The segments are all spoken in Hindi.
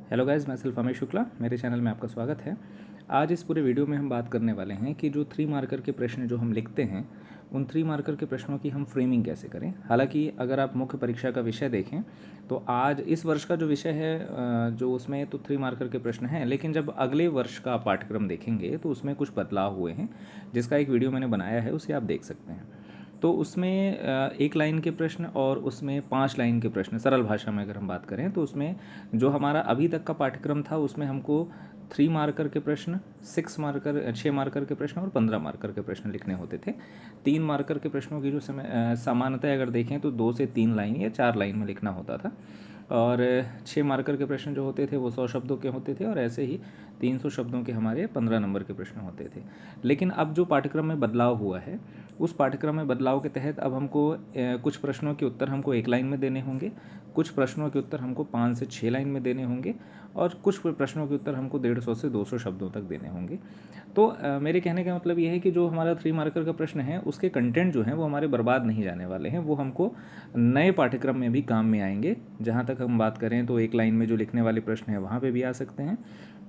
हेलो गाइस, मैं सिर्फ अमेश शुक्ला, मेरे चैनल में आपका स्वागत है। आज इस पूरे वीडियो में हम बात करने वाले हैं कि जो 3 मार्कर के प्रश्न जो हम लिखते हैं, उन 3 मार्कर के प्रश्नों की हम फ्रेमिंग कैसे करें। हालांकि अगर आप मुख्य परीक्षा का विषय देखें तो आज इस वर्ष का जो विषय है जो उसमें तो 3 मार्कर के प्रश्न हैं, लेकिन जब अगले वर्ष का पाठ्यक्रम देखेंगे तो उसमें कुछ बदलाव हुए हैं, जिसका एक वीडियो मैंने बनाया है, उसे आप देख सकते हैं। तो उसमें 1 लाइन के प्रश्न और उसमें 5 लाइन के प्रश्न, सरल भाषा में अगर हम बात करें तो उसमें जो हमारा अभी तक का पाठ्यक्रम था उसमें हमको 3 मार्कर के प्रश्न, 6 मार्कर के प्रश्न और 15 मार्कर के प्रश्न लिखने होते थे। 3 मार्कर के प्रश्नों की जो समय सामान्यतः अगर देखें तो 2 से 3 लाइन या 4 लाइन में लिखना होता था, और 6 मार्कर के प्रश्न जो होते थे वो 100 शब्दों के होते थे, और ऐसे ही 300 शब्दों के हमारे 15 नंबर के प्रश्न होते थे। लेकिन अब जो पाठ्यक्रम में बदलाव हुआ है, उस पाठ्यक्रम में बदलाव के तहत अब हमको कुछ प्रश्नों के उत्तर हमको 1 लाइन में देने होंगे, कुछ प्रश्नों के उत्तर हमको 5 से 6 लाइन में देने होंगे, और कुछ प्रश्नों के उत्तर हमको 150 से 200 शब्दों तक देने होंगे। तो मेरे कहने का मतलब ये है कि जो हमारा 3 मार्कर का प्रश्न है उसके कंटेंट जो हैं वो हमारे बर्बाद नहीं जाने वाले हैं, वो हमको नए पाठ्यक्रम में भी काम में आएंगे। जहाँ तक हम बात करें तो 1 लाइन में जो लिखने वाले प्रश्न हैं वहाँ पे भी आ सकते हैं,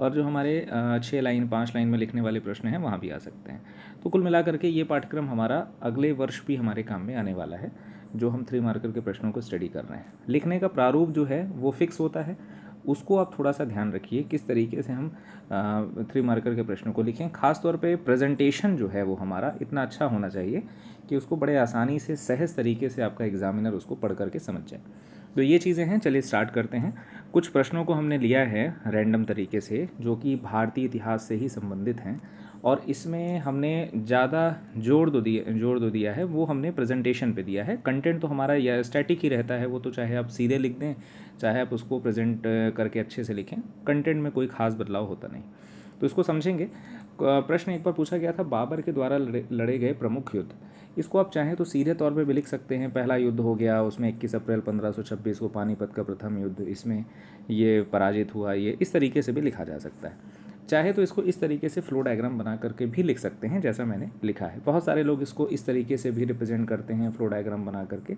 और जो हमारे 6 लाइन 5 लाइन में लिखने वाले प्रश्न हैं वहाँ भी आ सकते हैं। तो कुल मिलाकर के ये पाठ्यक्रम हमारा अगले वर्ष भी हमारे काम में आने वाला है, जो हम 3 मार्कर के प्रश्नों को स्टडी कर रहे हैं। लिखने का प्रारूप जो है वो फिक्स होता है, उसको आप थोड़ा सा ध्यान रखिए किस तरीके से हम 3 मार्कर के प्रश्नों को लिखें। खास तौर पे प्रेजेंटेशन जो है वो हमारा इतना अच्छा होना चाहिए कि उसको बड़े आसानी से सहज तरीके से आपका एग्जामिनर उसको पढ़ करके समझ जाए। तो ये चीज़ें हैं, चलिए स्टार्ट करते हैं। कुछ प्रश्नों को हमने लिया है रैंडम तरीके से, जो कि भारतीय इतिहास से ही संबंधित हैं, और इसमें हमने ज़्यादा जोड़ दो दिया है, वो हमने प्रेजेंटेशन पे दिया है। कंटेंट तो हमारा या स्टैटिक ही रहता है, वो तो चाहे आप सीधे लिख दें, चाहे आप उसको प्रेजेंट करके अच्छे से लिखें, कंटेंट में कोई खास बदलाव होता नहीं। तो इसको समझेंगे। प्रश्न एक बार पूछा गया था, बाबर के द्वारा लड़े गए प्रमुख युद्ध। इसको आप चाहें तो सीधे तौर पे भी लिख सकते हैं। पहला युद्ध हो गया, उसमें 21 अप्रैल 1526 को पानीपत का प्रथम युद्ध, इसमें ये पराजित हुआ, ये इस तरीके से भी लिखा जा सकता है। चाहे तो इसको इस तरीके से फ्लो डायग्राम बना करके भी लिख सकते हैं, जैसा मैंने लिखा है। बहुत सारे लोग इसको इस तरीके से भी रिप्रेजेंट करते हैं, फ्लो डायग्राम बना करके।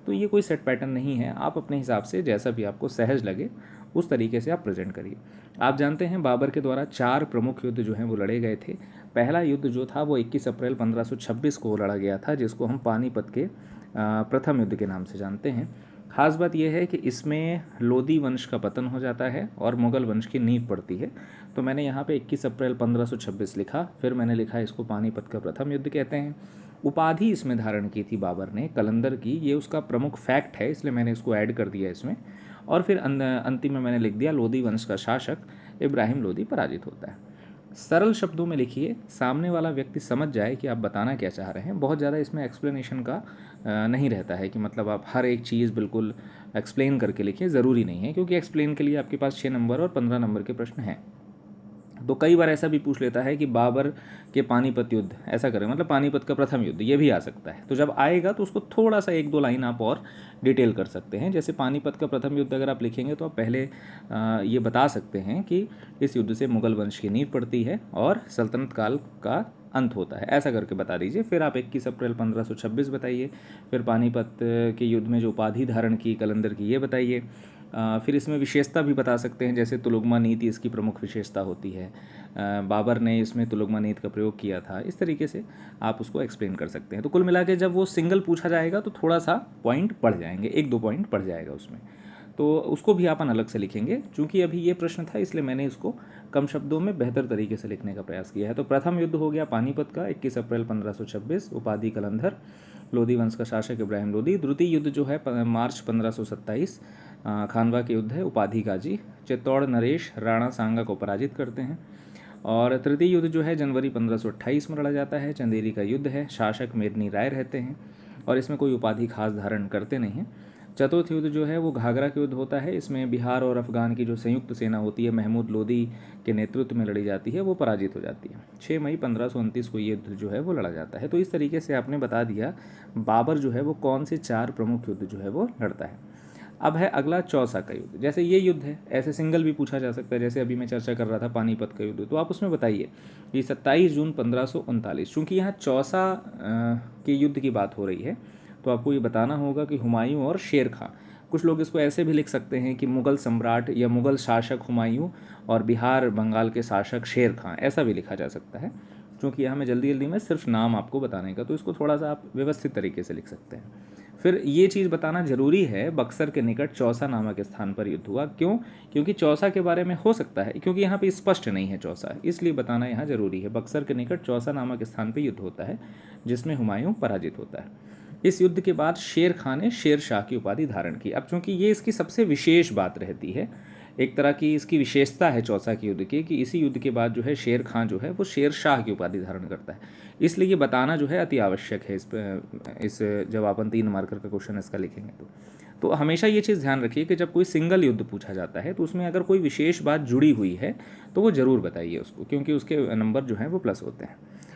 तो ये कोई सेट पैटर्न नहीं है, आप अपने हिसाब से जैसा भी आपको सहज लगे उस तरीके से आप प्रेजेंट करिए। आप जानते हैं बाबर के द्वारा 4 प्रमुख युद्ध जो हैं वो लड़े गए थे। पहला युद्ध जो था वो 21 अप्रैल 1526 को लड़ा गया था, जिसको हम पानीपत के प्रथम युद्ध के नाम से जानते हैं। खास बात यह है कि इसमें लोदी वंश का पतन हो जाता है और मुगल वंश की नींव पड़ती है। तो मैंने यहाँ पे 21 अप्रैल 1526 लिखा, फिर मैंने लिखा इसको पानीपत का प्रथम युद्ध कहते हैं। उपाधि इसमें धारण की थी बाबर ने कलंदर की, ये उसका प्रमुख फैक्ट है, इसलिए मैंने इसको ऐड कर दिया इसमें। और फिर अंतिम में मैंने लिख दिया लोदी वंश का शासक इब्राहिम लोदी पराजित होता है। सरल शब्दों में लिखिए, सामने वाला व्यक्ति समझ जाए कि आप बताना क्या चाह रहे हैं। बहुत ज़्यादा इसमें एक्सप्लेनेशन का नहीं रहता है कि मतलब आप हर एक चीज़ बिल्कुल एक्सप्लेन करके लिखिए, ज़रूरी नहीं है, क्योंकि एक्सप्लेन के लिए आपके पास 6 नंबर और 15 नंबर के प्रश्न हैं। तो कई बार ऐसा भी पूछ लेता है कि बाबर के पानीपत युद्ध, ऐसा करें मतलब पानीपत का प्रथम युद्ध, ये भी आ सकता है। तो जब आएगा तो उसको थोड़ा सा 1-2 लाइन आप और डिटेल कर सकते हैं। जैसे पानीपत का प्रथम युद्ध अगर आप लिखेंगे तो आप पहले ये बता सकते हैं कि इस युद्ध से मुगल वंश की नींव पड़ती है और सल्तनत काल का अंत होता है, ऐसा करके बता दीजिए। फिर आप 21 अप्रैल 1526 बताइए, फिर पानीपत के युद्ध में जो उपाधि धारण की कलंदर की, ये बताइए। फिर इसमें विशेषता भी बता सकते हैं, जैसे तुलुगमा नीति इसकी प्रमुख विशेषता होती है, बाबर ने इसमें तुलुगमा नीति का प्रयोग किया था, इस तरीके से आप उसको एक्सप्लेन कर सकते हैं। तो कुल मिला के जब वो सिंगल पूछा जाएगा तो थोड़ा सा पॉइंट बढ़ जाएंगे, 1-2 पॉइंट बढ़ जाएगा उसमें, तो उसको भी अपन अलग से लिखेंगे। चूँकि अभी ये प्रश्न था इसलिए मैंने इसको कम शब्दों में बेहतर तरीके से लिखने का प्रयास किया है। तो प्रथम युद्ध हो गया पानीपत का 21 अप्रैल 1526, उपाधि कलंधर, लोदी वंश का शासक इब्राहिम लोदी। द्वितीय युद्ध जो है मार्च 1527, खानवा के युद्ध है, उपाधि गाजी, चित्तौड़ नरेश राणा सांगा को पराजित करते हैं। और तृतीय युद्ध जो है जनवरी 1528 में लड़ा जाता है, चंदेरी का युद्ध है, शासक मेदिनी राय रहते हैं, और इसमें कोई उपाधि खास धारण करते नहीं हैं। चतुर्थ युद्ध जो है वो घाघरा का युद्ध होता है, इसमें बिहार और अफगान की जो संयुक्त सेना होती है महमूद लोदी के नेतृत्व में लड़ी जाती है, वो पराजित हो जाती है। 6 मई 1529 को ये युद्ध जो है वो लड़ा जाता है। तो इस तरीके से आपने बता दिया बाबर जो है वो कौन से 4 प्रमुख युद्ध जो है वो लड़ता है। अब है अगला चौसा का युद्ध। जैसे ये युद्ध है, ऐसे सिंगल भी पूछा जा सकता है, जैसे अभी मैं चर्चा कर रहा था पानीपत का युद्ध, तो आप उसमें बताइए कि 27 जून 1539, चूँकि यहाँ चौसा के युद्ध की बात हो रही है, तो आपको ये बताना होगा कि हुमायूं और शेर खां, कुछ लोग इसको ऐसे भी लिख सकते हैं कि मुग़ल सम्राट या मुग़ल शासक हुमायूं और बिहार बंगाल के शासक शेर खां, ऐसा भी लिखा जा सकता है। क्योंकि यहाँ मैं जल्दी जल्दी में सिर्फ नाम आपको बताने का, तो इसको थोड़ा सा आप व्यवस्थित तरीके से लिख सकते हैं। फिर ये चीज़ बताना जरूरी है, बक्सर के निकट चौसा नामक स्थान पर युद्ध हुआ। क्यों? क्योंकि चौसा के बारे में हो सकता है, क्योंकि यहाँ पे स्पष्ट नहीं है चौसा, इसलिए बताना यहाँ जरूरी है। बक्सर के निकट चौसा नामक स्थान पर युद्ध होता है जिसमें हुमायूं पराजित होता है। इस युद्ध के बाद शेर खां ने शेर शाह की उपाधि धारण की। अब चूंकि ये इसकी सबसे विशेष बात रहती है, एक तरह की इसकी विशेषता है चौसा के युद्ध की, कि इसी युद्ध के बाद जो है शेर खां जो है वो शेर शाह की उपाधि धारण करता है। इसलिए ये बताना जो है अति आवश्यक है। इस जब अपन 3 मार्कर का क्वेश्चन इसका लिखेंगे तो हमेशा ये चीज़ ध्यान रखिए कि जब कोई सिंगल युद्ध पूछा जाता है तो उसमें अगर कोई विशेष बात जुड़ी हुई है तो वो ज़रूर बताइए उसको, क्योंकि उसके नंबर जो हैं वो प्लस होते हैं।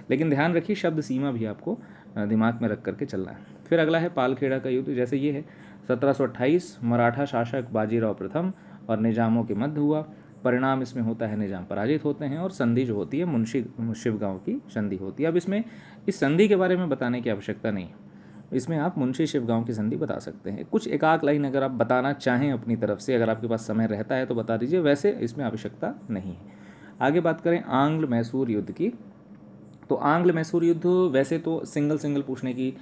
लेकिन ध्यान रखिए शब्द सीमा भी आपको दिमाग में रख करके चलना है। फिर अगला है पालखेड़ा का युद्ध। जैसे ये है 1728 मराठा शासक बाजीराव प्रथम और निजामों के मध्य हुआ। परिणाम इसमें होता है निजाम पराजित होते हैं और संधि जो होती है मुंशी शिवगांव की संधि होती है। अब इसमें इस संधि के बारे में बताने की आवश्यकता नहीं है, इसमें आप मुंशी शिवगांव की संधि बता सकते हैं। कुछ एक आध लाइन अगर आप बताना चाहें अपनी तरफ से, अगर आपके पास समय रहता है तो बता दीजिए, वैसे इसमें आवश्यकता नहीं है। आगे बात करें आंग्ल मैसूर युद्ध की, तो आंग्ल मैसूर युद्ध वैसे तो सिंगल पूछने की,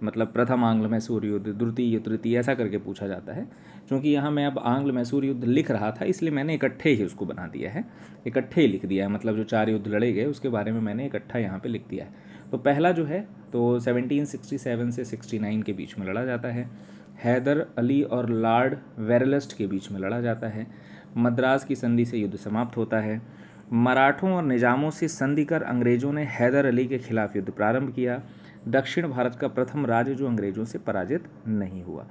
मतलब प्रथम आंग्ल मैसूर युद्ध, द्वितीय तृतीय ऐसा करके पूछा जाता है। क्योंकि यहाँ मैं अब आंग्ल मैसूर युद्ध लिख रहा था इसलिए मैंने इकट्ठे ही उसको बना दिया है, इकट्ठे ही लिख दिया है। मतलब जो 4 युद्ध लड़े गए उसके बारे में मैंने इकट्ठा यहाँ पे लिख दिया है। तो पहला जो है तो 1767 से 69 के बीच में लड़ा जाता है। हैदर अली और लॉर्ड वेरलस्ट के बीच में लड़ा जाता है। मद्रास की संधि से युद्ध समाप्त होता है। मराठों और निजामों से संधि कर अंग्रेज़ों ने हैदर अली के खिलाफ युद्ध प्रारंभ किया। दक्षिण भारत का प्रथम राज्य जो अंग्रेज़ों से पराजित नहीं हुआ।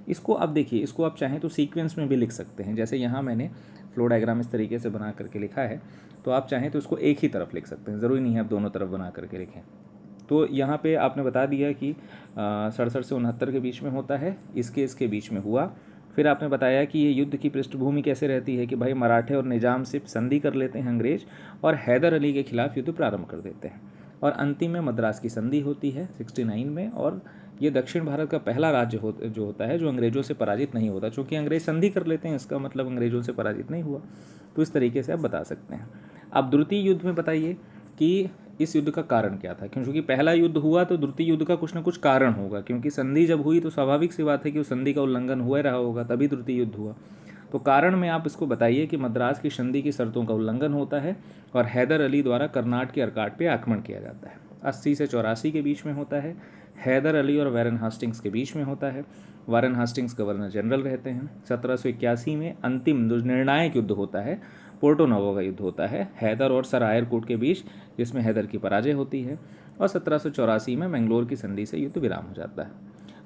इसको अब देखिए, इसको आप चाहें तो सीक्वेंस में भी लिख सकते हैं। जैसे यहाँ मैंने फ्लो डायग्राम इस तरीके से बना करके लिखा है, तो आप चाहें तो इसको एक ही तरफ लिख सकते हैं, ज़रूरी नहीं है आप दोनों तरफ बना करके लिखें। तो यहाँ पे आपने बता दिया कि 67 से 69 के बीच में होता है, इसके बीच में हुआ। फिर आपने बताया कि ये युद्ध की पृष्ठभूमि कैसे रहती है कि भाई मराठे और निजाम से संधि कर लेते हैं अंग्रेज और हैदर अली के खिलाफ युद्ध प्रारंभ कर देते हैं, और अंतिम में मद्रास की संधि होती है 69 में। और ये दक्षिण भारत का पहला राज्य जो होता है जो अंग्रेज़ों से पराजित नहीं होता। चूँकि अंग्रेज संधि कर लेते हैं इसका मतलब अंग्रेज़ों से पराजित नहीं हुआ। तो इस तरीके से आप बता सकते हैं। अब द्वितीय युद्ध में बताइए कि इस युद्ध का कारण क्या था। क्योंकि पहला युद्ध हुआ तो द्वितीय युद्ध का कुछ ना कुछ कारण होगा, क्योंकि संधि जब हुई तो स्वाभाविक सी बात है कि उस संधि का उल्लंघन हुआ रहा होगा, तभी द्वितीय युद्ध हुआ। तो कारण में आप इसको बताइए कि मद्रास की संधि की शर्तों का उल्लंघन होता है और हैदर अली द्वारा कर्नाट के अर्काट पे आक्रमण किया जाता है। 80 से 84 के बीच में होता है। हैदर अली और वारेन हास्टिंग्स के बीच में होता है। वारेन हास्टिंग्स गवर्नर जनरल रहते हैं। 1781 में अंतिम जो निर्णायक युद्ध होता है पोर्टो नोवो का युद्ध होता है हैदर और सर आयरकोट के बीच, जिसमें हैदर की पराजय होती है। और 1784 में मैंगलोर की संधि से युद्ध विराम हो जाता है।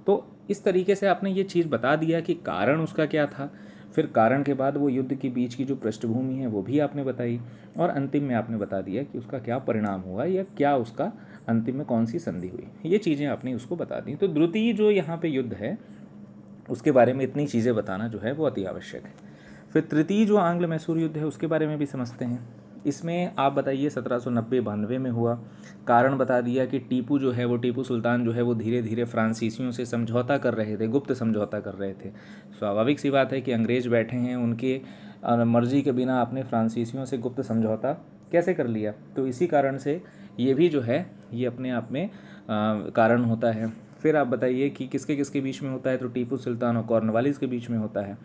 तो इस तरीके से आपने ये चीज़ बता दिया कि कारण उसका क्या था। फिर कारण के बाद वो युद्ध के बीच की जो पृष्ठभूमि है वो भी आपने बताई, और अंतिम में आपने बता दिया कि उसका क्या परिणाम हुआ या क्या उसका अंतिम में कौन सी संधि हुई। ये चीज़ें आपने उसको बता दी। तो द्वितीय जो यहाँ पे युद्ध है उसके बारे में इतनी चीज़ें बताना जो है वो अति आवश्यक है। फिर तृतीय जो आंग्ल मैसूर युद्ध है उसके बारे में भी समझते हैं। इसमें आप बताइए 1790-92 में हुआ। कारण बता दिया कि टीपू जो है वो टीपू सुल्तान जो है वो धीरे धीरे फ्रांसीसियों से समझौता कर रहे थे, गुप्त समझौता कर रहे थे। स्वाभाविक सी बात है कि अंग्रेज बैठे हैं, उनके मर्जी के बिना आपने फ्रांसीसियों से गुप्त समझौता कैसे कर लिया। तो इसी कारण से ये भी जो है ये अपने आप में कारण होता है। फिर आप बताइए कि किसके किसके बीच में होता है, तो टीपू सुल्तान और कॉर्नवालिस के बीच में होता है।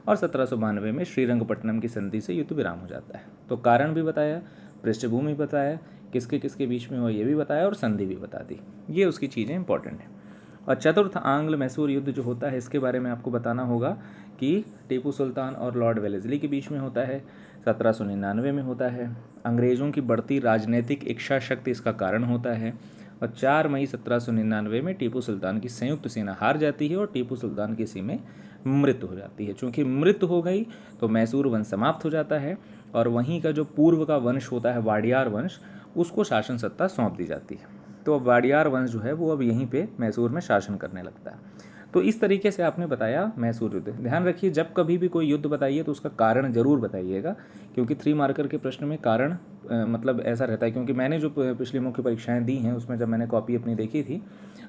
और 1792 में श्रीरंगपट्टनम की संधि से युद्ध विराम हो जाता है। तो कारण भी बताया, पृष्ठभूमि बताया, किसके किसके बीच में हो ये भी बताया, और संधि भी बता दी। ये उसकी चीज़ें इंपॉर्टेंट हैं। और चतुर्थ आंग्ल मैसूर युद्ध जो होता है इसके बारे में आपको बताना होगा कि टीपू सुल्तान और लॉर्ड वेलेस्ली के बीच में होता है, 1799 में होता है। अंग्रेज़ों की बढ़ती राजनीतिक इच्छा शक्ति इसका कारण होता है। और 4 मई 1799 में टीपू सुल्तान की संयुक्त सेना हार जाती है और टीपू सुल्तान की इसी में मृत्यु हो जाती है। चूँकि मृत्यु हो गई तो मैसूर वंश समाप्त हो जाता है और वहीं का जो पूर्व का वंश होता है वाडियार वंश, उसको शासन सत्ता सौंप दी जाती है। तो अब वाडियार वंश जो है वो अब यहीं पे मैसूर में शासन करने लगता है। तो इस तरीके से आपने बताया मैसूर युद्ध। ध्यान रखिए जब कभी भी कोई युद्ध बताइए तो उसका कारण जरूर बताइएगा, क्योंकि 3 मार्कर के प्रश्न में कारण मतलब ऐसा रहता है। क्योंकि मैंने जो पिछली मुख्य परीक्षाएं दी हैं उसमें जब मैंने कॉपी अपनी देखी थी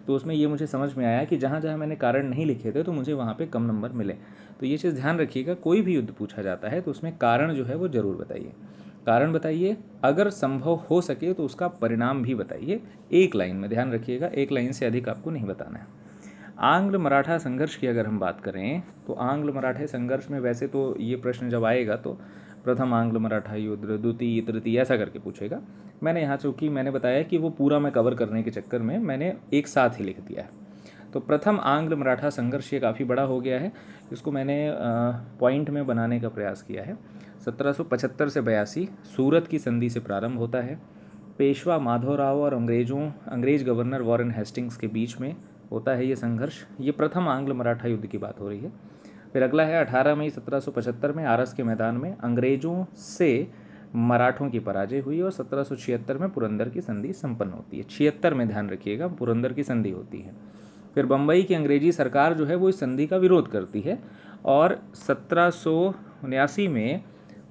तो उसमें ये मुझे समझ में आया कि जहाँ जहाँ मैंने कारण नहीं लिखे थे तो मुझे वहाँ पे कम नंबर मिले। तो ये चीज़ ध्यान रखिएगा, कोई भी युद्ध पूछा जाता है तो उसमें कारण जो है वो ज़रूर बताइए, कारण बताइए, अगर संभव हो सके तो उसका परिणाम भी बताइए, एक लाइन में। ध्यान रखिएगा, एक लाइन से अधिक आपको नहीं बताना है। आंग्ल मराठा संघर्ष की अगर हम बात करें तो आंग्ल मराठे संघर्ष में वैसे तो ये प्रश्न जब आएगा तो प्रथम आंग्ल मराठा युद्ध, द्वितीय, तृतीय ऐसा करके पूछेगा। मैंने यहाँ चूँकि मैंने बताया कि वो पूरा मैं कवर करने के चक्कर में मैंने एक साथ ही लिख दिया है। तो प्रथम आंग्ल मराठा संघर्ष ये काफ़ी बड़ा हो गया है, इसको मैंने पॉइंट में बनाने का प्रयास किया है। 1775 से 82 सूरत की संधि से प्रारंभ होता है। पेशवा माधवराव और अंग्रेज गवर्नर वॉरेन हेस्टिंग्स के बीच में होता है ये संघर्ष। ये प्रथम आंग्ल मराठा युद्ध की बात हो रही है। फिर अगला है 18 मई 1775 में आरस के मैदान में अंग्रेजों से मराठों की पराजय हुई और 1776 में पुरंदर की संधि संपन्न होती है। 76 में ध्यान रखिएगा पुरंदर की संधि होती है। फिर बम्बई की अंग्रेजी सरकार जो है वो इस संधि का विरोध करती है और 1779 में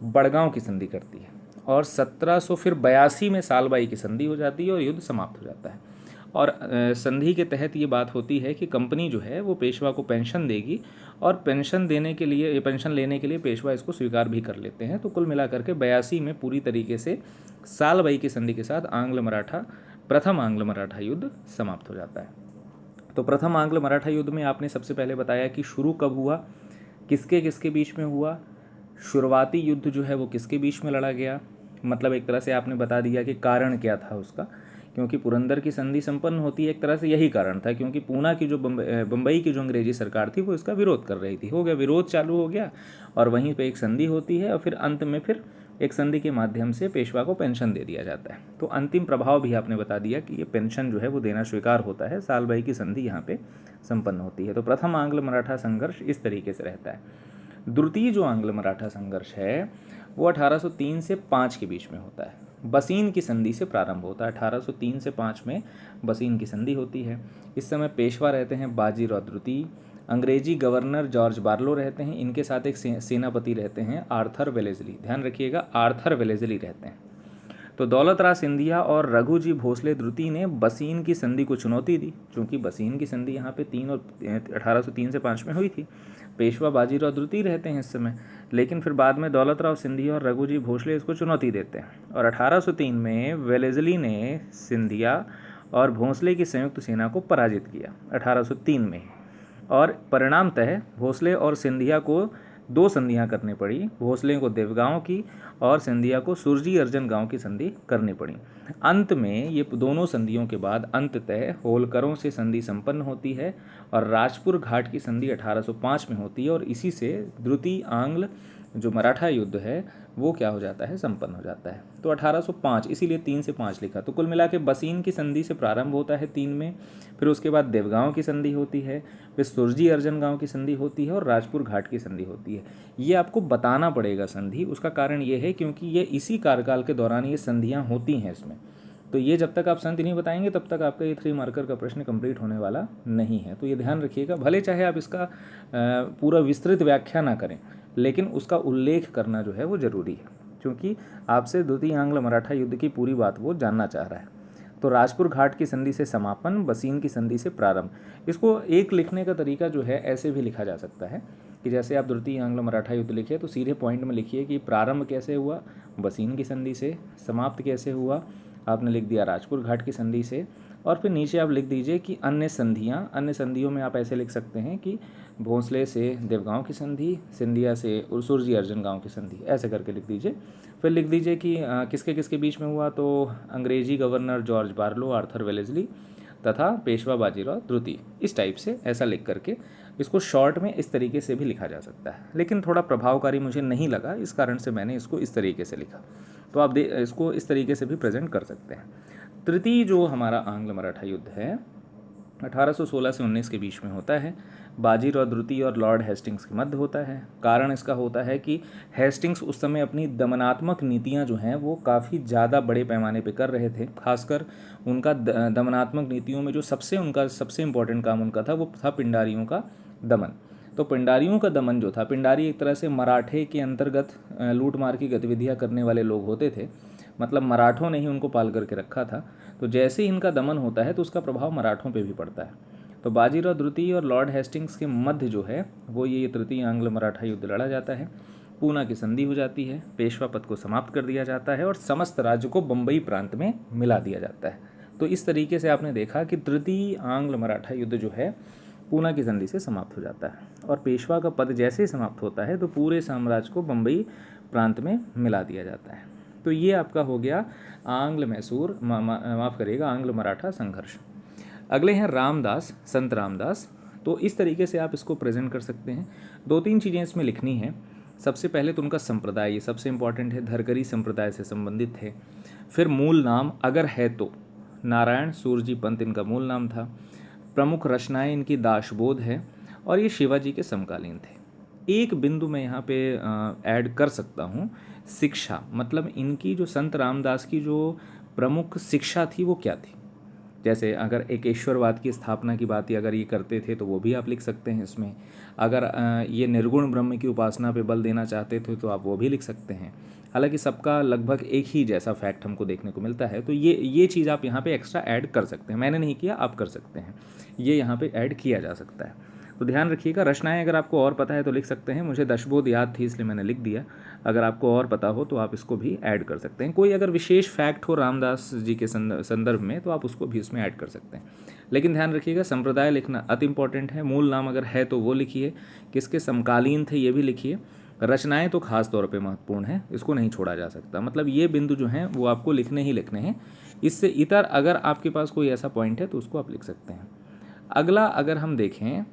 बड़गांव की संधि करती है और 1782 में सालबाई की संधि हो जाती है और युद्ध समाप्त हो जाता है। और संधि के तहत ये बात होती है कि कंपनी जो है वो पेशवा को पेंशन देगी और पेंशन लेने के लिए पेशवा इसको स्वीकार भी कर लेते हैं। तो कुल मिलाकर के 82 में पूरी तरीके से सालबाई की संधि के साथ प्रथम आंग्ल मराठा युद्ध समाप्त हो जाता है। तो प्रथम आंग्ल मराठा युद्ध में आपने सबसे पहले बताया कि शुरू कब हुआ, किसके किसके बीच में हुआ, शुरुआती युद्ध जो है वो किसके बीच में लड़ा गया, मतलब एक तरह से आपने बता दिया कि कारण क्या था उसका, क्योंकि पुरंदर की संधि संपन्न होती है एक तरह से यही कारण था, क्योंकि पूना की जो बम्बई की जो अंग्रेजी सरकार थी वो इसका विरोध कर रही थी। हो गया, विरोध चालू हो गया और वहीं पे एक संधि होती है और फिर अंत में फिर एक संधि के माध्यम से पेशवा को पेंशन दे दिया जाता है। तो अंतिम प्रभाव भी आपने बता दिया कि ये पेंशन जो है वो देना स्वीकार होता है, सालबाई की संधि यहाँ पे संपन्न होती है। तो प्रथम आंग्ल मराठा संघर्ष इस तरीके से रहता है। द्वितीय जो आंग्ल मराठा संघर्ष है वो 1803 से 5 के बीच में होता है। बसीन की संधि से प्रारंभ होता है। 1803 से 5 में बसीन की संधि होती है। इस समय पेशवा रहते हैं बाजीराव द्वितीय, अंग्रेजी गवर्नर जॉर्ज बार्लो रहते हैं, इनके साथ एक सेनापति रहते हैं आर्थर वेलेस्ली। ध्यान रखिएगा, आर्थर वेलेस्ली रहते हैं। तो दौलत राय सिंधिया और रघुजी भोसले द्वितीय ने बसीन की संधि को चुनौती दी, क्योंकि बसीन की संधि यहाँ पे 1803 से 5 में हुई थी। पेशवा बाजीराव द्वितीय रहते हैं इस समय, लेकिन फिर बाद में दौलत राव सिंधिया और रघुजी भोसले इसको चुनौती देते हैं और 1803 में वेलेस्ली ने सिंधिया और भोसले की संयुक्त सेना को पराजित किया 1803 में। और परिणामतः भोसले और सिंधिया को 2 संधियां करनी पड़ी, भोसले को देवगांव की और सिंधिया को सुरजी अर्जन गांव की संधि करनी पड़ी। अंत में ये दोनों संधियों के बाद अंततः होलकरों से संधि संपन्न होती है और राजपुर घाट की संधि 1805 में होती है और इसी से द्वितीय आंग्ल जो मराठा युद्ध है वो क्या हो जाता है, संपन्न हो जाता है। तो 1805, इसीलिए 3 से 5 लिखा। तो कुल मिला के बसीन की संधि से प्रारंभ होता है 3 में, फिर उसके बाद देवगांव की संधि होती है, फिर सुरजी अर्जन गांव की संधि होती है और राजपुर घाट की संधि होती है। ये आपको बताना पड़ेगा संधि, उसका कारण ये है क्योंकि ये इसी कार्यकाल के दौरान ये संधियाँ होती हैं इसमें। तो ये जब तक आप संधि नहीं बताएंगे तब तक आपका ये 3 मार्कर का प्रश्न कंप्लीट होने वाला नहीं है। तो ये ध्यान रखिएगा, भले चाहे आप इसका पूरा विस्तृत व्याख्या ना करें, लेकिन उसका उल्लेख करना जो है वो ज़रूरी है, क्योंकि आपसे द्वितीय आंग्ल मराठा युद्ध की पूरी बात वो जानना चाह रहा है। तो राजपुर घाट की संधि से समापन, बसीन की संधि से प्रारंभ। इसको एक लिखने का तरीका जो है ऐसे भी लिखा जा सकता है कि जैसे आप द्वितीय आंग्ल मराठा युद्ध लिखिए तो सीधे पॉइंट में लिखिए कि प्रारंभ कैसे हुआ बसीन की संधि से, समाप्त कैसे हुआ आपने लिख दिया राजपुर घाट की संधि से, और फिर नीचे आप लिख दीजिए कि अन्य संधियों में आप ऐसे लिख सकते हैं कि भोसले से देवगांव की संधि, सिंधिया से सुरजी अर्जन गांव की संधि, ऐसे करके लिख दीजिए। फिर लिख दीजिए कि किसके किसके बीच में हुआ, तो अंग्रेजी governor George Barlow, Arthur Wellesley तथा पेशवा बाजीराव द्वितीय, इस टाइप से ऐसा लिख करके इसको शॉर्ट में इस तरीके से भी लिखा जा सकता है, लेकिन थोड़ा प्रभावकारी मुझे नहीं लगा, इस कारण से मैंने इसको इस तरीके से लिखा। तो आप इसको इस तरीके से भी प्रेजेंट कर सकते हैं। तृतीय जो हमारा आंग्ल मराठा युद्ध है 1816 से 19 के बीच में होता है। बाजीराव द्वितीय और लॉर्ड हेस्टिंग्स के मध्य होता है। कारण इसका होता है कि हेस्टिंग्स उस समय अपनी दमनात्मक नीतियां जो हैं वो काफ़ी ज़्यादा बड़े पैमाने पे कर रहे थे। खासकर उनका दमनात्मक नीतियों में जो सबसे इम्पोर्टेंट काम उनका था वो था पिंडारियों का दमन। तो पिंडारियों का दमन जो था, पिंडारी एक तरह से मराठे के अंतर्गत लूट मार की गतिविधियाँ करने वाले लोग होते थे। मतलब मराठों ने ही उनको पाल करके रखा था। तो जैसे ही इनका दमन होता है तो उसका प्रभाव मराठों पे भी पड़ता है। तो बाजीराव द्वितीय और लॉर्ड हेस्टिंग्स के मध्य जो है वो ये तृतीय आंग्ल मराठा युद्ध लड़ा जाता है। पूना की संधि हो जाती है, पेशवा पद को समाप्त कर दिया जाता है और समस्त राज्य को बम्बई प्रांत में मिला दिया जाता है। तो इस तरीके से आपने देखा कि तृतीय आंग्ल मराठा युद्ध जो है पूना की संधि से समाप्त हो जाता है और पेशवा का पद जैसे ही समाप्त होता है तो पूरे साम्राज्य को बम्बई प्रांत में मिला दिया जाता है। तो ये आपका हो गया आंग्ल मैसूर माफ़ करिएगा आंग्ल मराठा संघर्ष। अगले हैं रामदास, संत रामदास। तो इस तरीके से आप इसको प्रेजेंट कर सकते हैं। 2-3 चीज़ें इसमें लिखनी है। सबसे पहले तो उनका संप्रदाय, ये सबसे इम्पॉर्टेंट है, धरकरी संप्रदाय से संबंधित है। फिर मूल नाम अगर है तो नारायण सूरजी पंत इनका मूल नाम था। प्रमुख रचनाएं इनकी दाशबोध है और ये शिवाजी के समकालीन थे। एक बिंदु मैं यहाँ पे ऐड कर सकता हूँ, शिक्षा, मतलब इनकी जो संत रामदास की जो प्रमुख शिक्षा थी वो क्या थी। जैसे अगर एकेश्वरवाद की स्थापना की बात अगर ये करते थे तो वो भी आप लिख सकते हैं इसमें। अगर ये निर्गुण ब्रह्म की उपासना पे बल देना चाहते थे तो आप वो भी लिख सकते हैं। हालांकि सबका लगभग एक ही जैसा फैक्ट हमको देखने को मिलता है, तो ये चीज़ आप यहाँ पे एक्स्ट्रा ऐड कर सकते हैं। मैंने नहीं किया, आप कर सकते हैं, ये यहाँ पे ऐड किया जा सकता है। तो ध्यान रखिएगा, रचनाएं अगर आपको और पता है तो लिख सकते हैं। मुझे दशबोध याद थी इसलिए मैंने लिख दिया। अगर आपको और पता हो तो आप इसको भी ऐड कर सकते हैं। कोई अगर विशेष फैक्ट हो रामदास जी के संदर्भ में तो आप उसको भी इसमें ऐड कर सकते हैं। लेकिन ध्यान रखिएगा, संप्रदाय लिखना अति इंपॉर्टेंट है। मूल नाम अगर है तो वो लिखिए, किसके समकालीन थे ये भी लिखिए। रचनाएं तो खास तौर पे महत्वपूर्ण है, इसको नहीं छोड़ा जा सकता। मतलब ये बिंदु जो हैं वो आपको लिखने ही लिखने हैं। इससे इतर अगर आपके पास कोई ऐसा पॉइंट है तो उसको आप लिख सकते हैं। अगला अगर हम देखें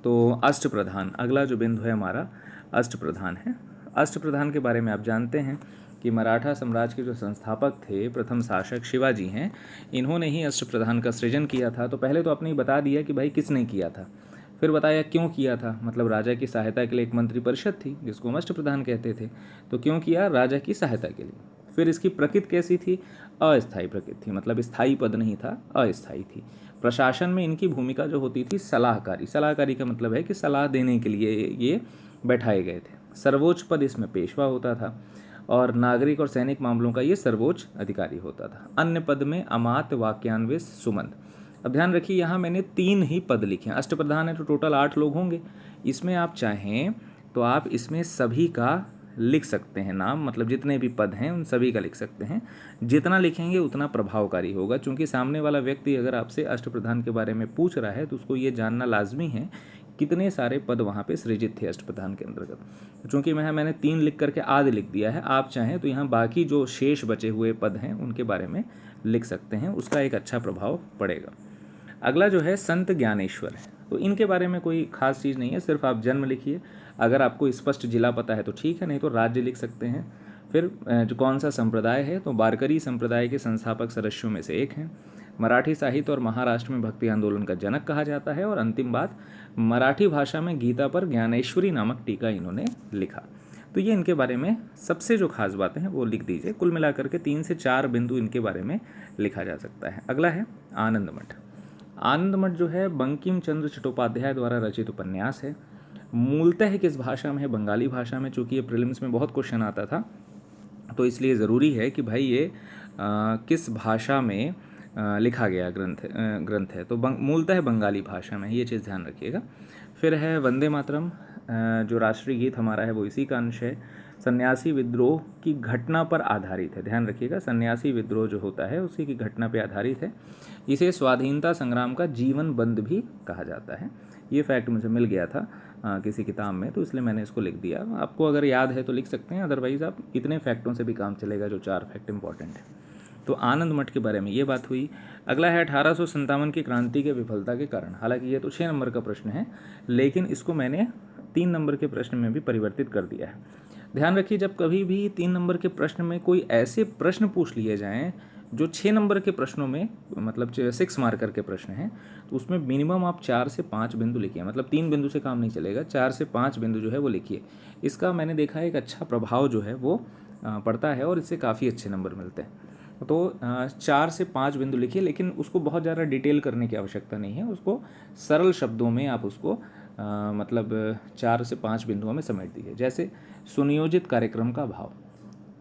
तो अष्टप्रधान, अगला जो बिंदु है हमारा अष्टप्रधान है। अष्टप्रधान के बारे में आप जानते हैं कि मराठा साम्राज्य के जो संस्थापक थे, प्रथम शासक शिवाजी हैं, इन्होंने ही अष्टप्रधान का सृजन किया था। तो पहले तो आपने ही बता दिया कि भाई किसने किया था, फिर बताया क्यों किया था। मतलब राजा की सहायता के लिए एक मंत्री परिषद थी जिसको हम अष्टप्रधान कहते थे। तो क्यों किया, राजा की सहायता के लिए। फिर इसकी प्रकृति कैसी थी, अस्थायी प्रकृति थी, मतलब स्थायी पद नहीं था, अस्थायी थी। प्रशासन में इनकी भूमिका जो होती थी सलाहकारी, सलाहकारी का मतलब है कि सलाह देने के लिए ये बैठाए गए थे। सर्वोच्च पद इसमें पेशवा होता था और नागरिक और सैनिक मामलों का ये सर्वोच्च अधिकारी होता था। अन्य पद में अमात्य, वाक्यान्वित, सुमंत। अब ध्यान रखिए यहाँ मैंने 3 ही पद लिखे हैं। अष्टप्रधान है तो टोटल 8 लोग होंगे। इसमें आप चाहें तो आप इसमें सभी का लिख सकते हैं नाम, मतलब जितने भी पद हैं उन सभी का लिख सकते हैं। जितना लिखेंगे उतना प्रभावकारी होगा, क्योंकि सामने वाला व्यक्ति अगर आपसे अष्टप्रधान के बारे में पूछ रहा है तो उसको ये जानना लाजमी है कितने सारे पद वहाँ पे सृजित थे अष्टप्रधान के अंतर्गत। चूँकि मैंने 3 लिख करके आधे लिख दिया है, आप चाहें तो यहाँ बाकी जो शेष बचे हुए पद हैं उनके बारे में लिख सकते हैं, उसका एक अच्छा प्रभाव पड़ेगा। अगला जो है संत ज्ञानेश्वर है। तो इनके बारे में कोई खास चीज़ नहीं है, सिर्फ आप जन्म लिखिए। अगर आपको स्पष्ट जिला पता है तो ठीक है, नहीं तो राज्य लिख सकते हैं। फिर जो कौन सा संप्रदाय है, तो वारकरी संप्रदाय के संस्थापक सदस्यों में से एक हैं। मराठी साहित्य और महाराष्ट्र में भक्ति आंदोलन का जनक कहा जाता है। और अंतिम बात, मराठी भाषा में गीता पर ज्ञानेश्वरी नामक टीका इन्होंने लिखा। तो ये इनके बारे में सबसे जो खास बातें हैं वो लिख दीजिए। कुल मिलाकर के 3 से 4 बिंदु इनके बारे में लिखा जा सकता है। अगला है आनंद मठ। आनंद मठ जो है बंकिम चंद्र चट्टोपाध्याय द्वारा रचित उपन्यास है। मूलतः किस भाषा में है, बंगाली भाषा में। चूँकि ये प्रीलिम्स में बहुत क्वेश्चन आता था तो इसलिए ज़रूरी है कि भाई ये किस भाषा में लिखा गया ग्रंथ है। तो मूलतः बंगाली भाषा में, ये चीज़ ध्यान रखिएगा। फिर है वंदे मातरम, जो राष्ट्रीय गीत हमारा है वो इसी का अंश है। सन्यासी विद्रोह की घटना पर आधारित है, ध्यान रखिएगा, सन्यासी विद्रोह जो होता है उसी की घटना पर आधारित है। इसे स्वाधीनता संग्राम का जीवन बंद भी कहा जाता है। ये फैक्ट मुझे मिल गया था किसी किताब में, तो इसलिए मैंने इसको लिख दिया। आपको अगर याद है तो लिख सकते हैं, अदरवाइज़ आप इतने फैक्टों से भी काम चलेगा जो 4 फैक्ट इंपॉर्टेंट है। तो आनंद मठ के बारे में ये बात हुई। अगला है 1857 की क्रांति के विफलता के कारण। हालांकि ये तो 6 नंबर का प्रश्न है, लेकिन इसको मैंने 3 नंबर के प्रश्न में भी परिवर्तित कर दिया है। ध्यान रखिए, जब कभी भी 3 नंबर के प्रश्न में कोई ऐसे प्रश्न पूछ लिए जाएँ जो 6 नंबर के प्रश्नों में, मतलब 6 मार्कर के प्रश्न हैं, तो उसमें मिनिमम आप 4 से 5 बिंदु लिखिए। मतलब 3 बिंदु से काम नहीं चलेगा, 4 से 5 बिंदु जो है वो लिखिए। इसका मैंने देखा है एक अच्छा प्रभाव जो है वो पड़ता है और इससे काफ़ी अच्छे नंबर मिलते हैं। तो 4 से 5 बिंदु लिखिए, लेकिन उसको बहुत ज़्यादा डिटेल करने की आवश्यकता नहीं है। उसको सरल शब्दों में आप उसको मतलब 4 से 5 बिंदुओं में समेट दीजिए। जैसे सुनियोजित कार्यक्रम का अभाव,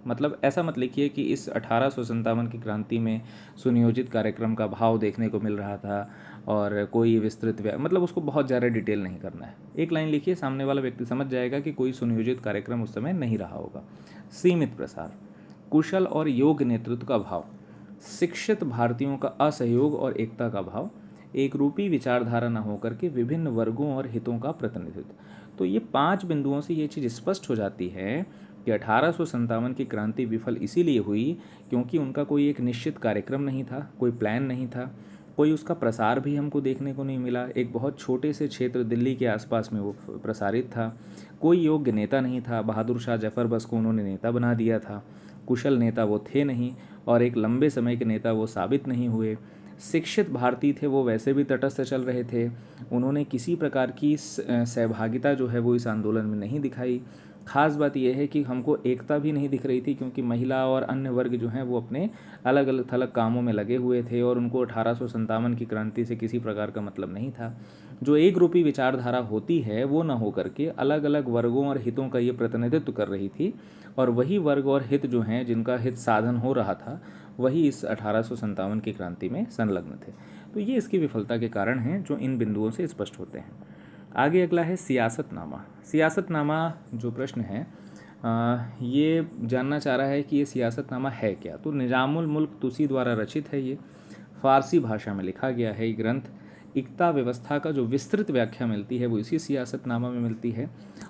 मतलब ऐसा मत लिखिए कि इस 1857 की क्रांति में सुनियोजित कार्यक्रम का भाव देखने को मिल रहा था और कोई विस्तृत मतलब उसको बहुत ज़्यादा डिटेल नहीं करना है। एक लाइन लिखिए, सामने वाला व्यक्ति समझ जाएगा कि कोई सुनियोजित कार्यक्रम उस समय नहीं रहा होगा। सीमित प्रसार, कुशल और योग्य नेतृत्व का भाव, शिक्षित भारतीयों का असहयोग और एकता का भाव, एक रूपी विचारधारा न होकर के विभिन्न वर्गों और हितों का प्रतिनिधित्व। तो ये 5 बिंदुओं से ये चीज़ स्पष्ट हो जाती है कि 1857 की क्रांति विफल इसीलिए हुई क्योंकि उनका कोई एक निश्चित कार्यक्रम नहीं था, कोई प्लान नहीं था, कोई उसका प्रसार भी हमको देखने को नहीं मिला। एक बहुत छोटे से क्षेत्र दिल्ली के आसपास में वो प्रसारित था। कोई योग्य नेता नहीं था, बहादुर शाह जफ़र बस को उन्होंने नेता बना दिया था। कुशल नेता वो थे नहीं और एक लंबे समय के नेता वो साबित नहीं हुए। शिक्षित भारतीय थे, वो वैसे भी तटस्थ चल रहे थे। उन्होंने किसी प्रकार की सहभागिता जो है वो इस आंदोलन में नहीं दिखाई। ख़ास बात यह है कि हमको एकता भी नहीं दिख रही थी क्योंकि महिला और अन्य वर्ग जो हैं वो अपने अलग अलग थलग कामों में लगे हुए थे और उनको 1857 की क्रांति से किसी प्रकार का मतलब नहीं था। जो एक रूपी विचारधारा होती है वो न हो करके अलग अलग वर्गों और हितों का ये प्रतिनिधित्व कर रही थी और वही वर्ग और हित जो हैं जिनका हित साधन हो रहा था वही इस 1857 की क्रांति में संलग्न थे। तो ये इसकी विफलता के कारण हैं जो इन बिंदुओं से स्पष्ट होते हैं। आगे अगला है सियासतनामा। सियासतनामा जो प्रश्न है ये जानना चाह रहा है कि ये सियासतनामा है क्या। तो निज़ामुल मुल्क तुसी द्वारा रचित है, ये फ़ारसी भाषा में लिखा गया है। ये ग्रंथ इक्ता व्यवस्था का जो विस्तृत व्याख्या मिलती है वो इसी सियासतनामा में मिलती है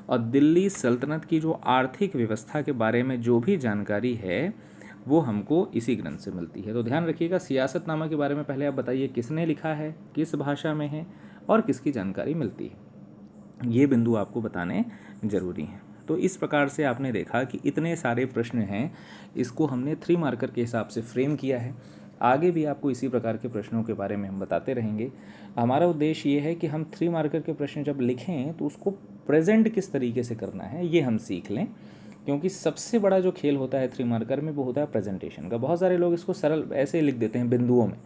और दिल्ली सल्तनत की जो आर्थिक व्यवस्था के बारे में जो भी जानकारी है वो हमको इसी ग्रंथ से मिलती है। तो ध्यान रखिएगा, सियासतनामा के बारे में पहले आप बताइए किसने लिखा है, किस भाषा में है और किसकी जानकारी मिलती है, ये बिंदु आपको बताने ज़रूरी हैं। तो इस प्रकार से आपने देखा कि इतने सारे प्रश्न हैं, इसको हमने 3 मार्कर के हिसाब से फ्रेम किया है। आगे भी आपको इसी प्रकार के प्रश्नों के बारे में हम बताते रहेंगे। हमारा उद्देश्य ये है कि हम 3 मार्कर के प्रश्न जब लिखें तो उसको प्रेजेंट किस तरीके से करना है ये हम सीख लें, क्योंकि सबसे बड़ा जो खेल होता है 3 मार्कर में वो होता है प्रेजेंटेशन का। बहुत सारे लोग इसको सरल ऐसे लिख देते हैं बिंदुओं में।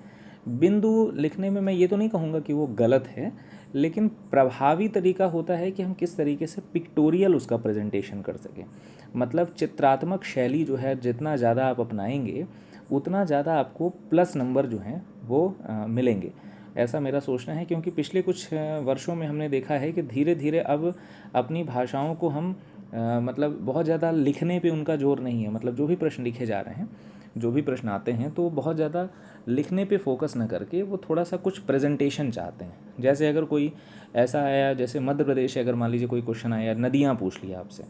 बिंदु लिखने में मैं ये तो नहीं कहूँगा कि वो गलत है, लेकिन प्रभावी तरीका होता है कि हम किस तरीके से पिक्टोरियल उसका प्रेजेंटेशन कर सकें। मतलब चित्रात्मक शैली जो है जितना ज़्यादा आप अपनाएंगे उतना ज़्यादा आपको प्लस नंबर जो हैं वो मिलेंगे, ऐसा मेरा सोचना है। क्योंकि पिछले कुछ वर्षों में हमने देखा है कि धीरे धीरे अब अपनी भाषाओं को हम मतलब बहुत ज़्यादा लिखने पे उनका जोर नहीं है। मतलब जो भी प्रश्न लिखे जा रहे हैं, जो भी प्रश्न आते हैं, तो बहुत ज़्यादा लिखने पे फोकस न करके वो थोड़ा सा कुछ प्रेजेंटेशन चाहते हैं। जैसे अगर कोई ऐसा आया, जैसे मध्य प्रदेश से अगर मान लीजिए कोई क्वेश्चन आया, नदियाँ पूछ लिया आपसे,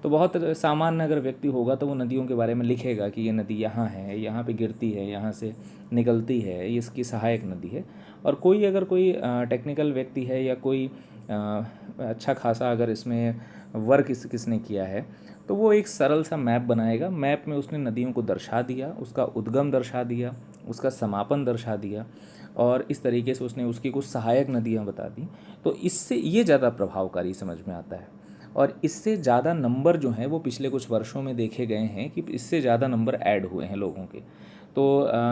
तो बहुत सामान्य अगर व्यक्ति होगा तो वो नदियों के बारे में लिखेगा कि ये नदी यहाँ है, यहाँ पे गिरती है, यहाँ से निकलती है, ये इसकी सहायक नदी है। और कोई अगर कोई टेक्निकल व्यक्ति है या कोई अच्छा खासा अगर इसमें वर्क किसने किया है तो वो एक सरल सा मैप बनाएगा। मैप में उसने नदियों को दर्शा दिया, उसका उद्गम दर्शा दिया, उसका समापन दर्शा दिया और इस तरीके से उसने उसकी कुछ सहायक नदियाँ बता दी। तो इससे ये ज़्यादा प्रभावकारी समझ में आता है और इससे ज़्यादा नंबर जो हैं वो पिछले कुछ वर्षों में देखे गए हैं कि इससे ज़्यादा नंबर ऐड हुए हैं लोगों के। तो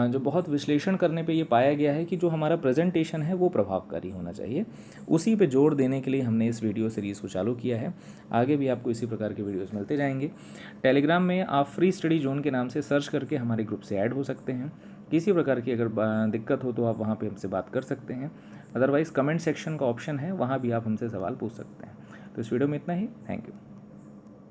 जो बहुत विश्लेषण करने पे ये पाया गया है कि जो हमारा प्रेजेंटेशन है वो प्रभावकारी होना चाहिए। उसी पे जोर देने के लिए हमने इस वीडियो सीरीज़ को चालू किया है। आगे भी आपको इसी प्रकार के वीडियोस मिलते जाएंगे। टेलीग्राम में आप फ्री स्टडी जोन के नाम से सर्च करके हमारे ग्रुप से ऐड हो सकते हैं। किसी प्रकार की अगर दिक्कत हो तो आप वहाँ पे हमसे बात कर सकते हैं। अदरवाइज़ कमेंट सेक्शन का ऑप्शन है, वहाँ भी आप हमसे सवाल पूछ सकते हैं। तो इस वीडियो में इतना ही। Thank you.